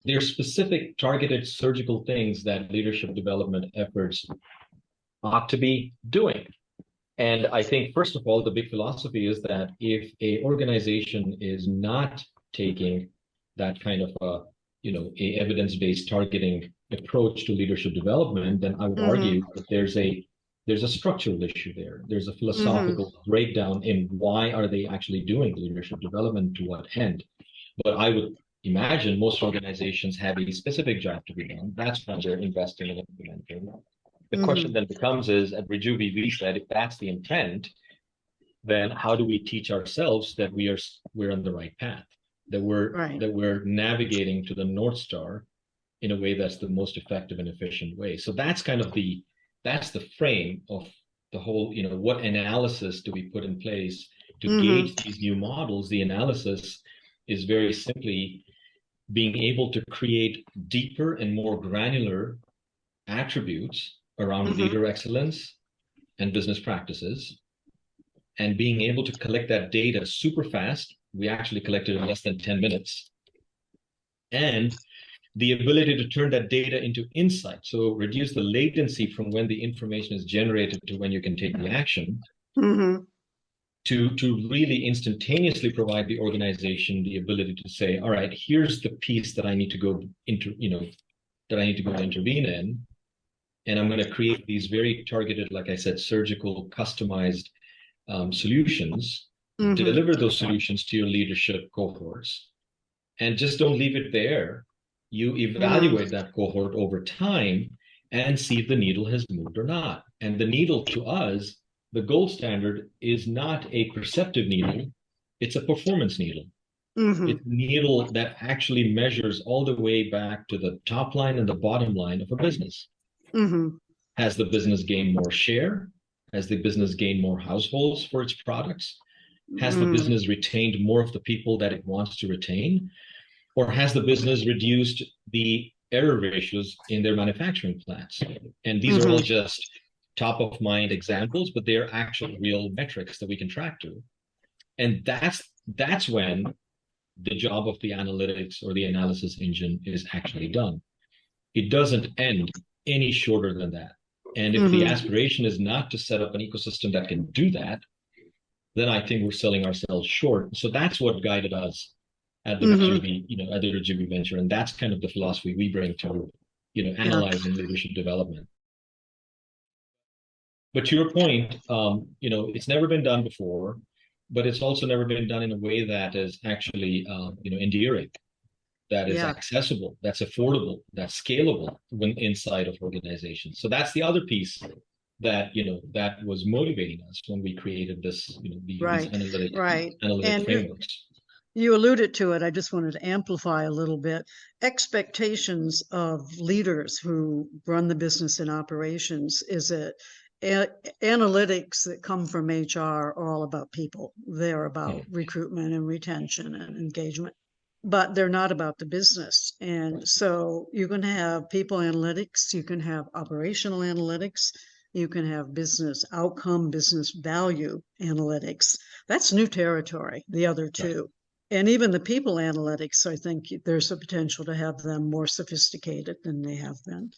There are specific targeted surgical things that leadership development efforts ought to be doing. And I think, first of all, the big philosophy is that if a organization is not taking that kind of a evidence-based targeting approach to leadership development, then I would argue that there's a structural issue there. There's a philosophical breakdown in why are they actually doing leadership development, to what end. But I would imagine most organizations have a specific job to be done. That's when they're investing and implementing. The question then becomes is, at Rejuvi, we said, if that's the intent, then how do we teach ourselves that we're on the right path, that we're navigating to the North Star in a way that's the most effective and efficient way? So that's kind of that's the frame of the whole, what analysis do we put in place to gauge these new models? The analysis is very simply being able to create deeper and more granular attributes around leader excellence and business practices, and being able to collect that data super fast. We actually collected in less than 10 minutes. And the ability to turn that data into insight. So reduce the latency from when the information is generated to when you can take the action, to really instantaneously provide the organization the ability to say, all right, here's the piece that I need to go intervene in. And I'm going to create these very targeted, like I said, surgical, customized solutions, deliver those solutions to your leadership cohorts, and just don't leave it there. You evaluate that cohort over time and see if the needle has moved or not. And the needle, to us, the gold standard, is not a perceptive needle. It's a performance needle. It's a needle that actually measures all the way back to the top line and the bottom line of a business. Has the business gained more share? Has the business gained more households for its products? Has the business retained more of the people that it wants to retain? Or has the business reduced the error ratios in their manufacturing plants? And these are all just top of mind examples, but they're actual real metrics that we can track to. And that's when the job of the analytics or the analysis engine is actually done. It doesn't end any shorter than that. And if the aspiration is not to set up an ecosystem that can do that, then I think we're selling ourselves short. So that's what guided us at the Rejuvi Venture, and that's kind of the philosophy we bring to analyzing leadership development. But to your point, it's never been done before, but it's also never been done in a way that is actually endearing, that is accessible, that's affordable, that's scalable when inside of organizations. So that's the other piece that that was motivating us when we created this, these analytic frameworks. You alluded to it. I just wanted to amplify a little bit. Expectations of leaders who run the business and operations is that analytics that come from HR are all about people. They're about recruitment and retention and engagement, but they're not about the business. And so you can have people analytics, you can have operational analytics, you can have business outcome, business value analytics. That's new territory, the other two. And even the people analytics, I think there's a potential to have them more sophisticated than they have been.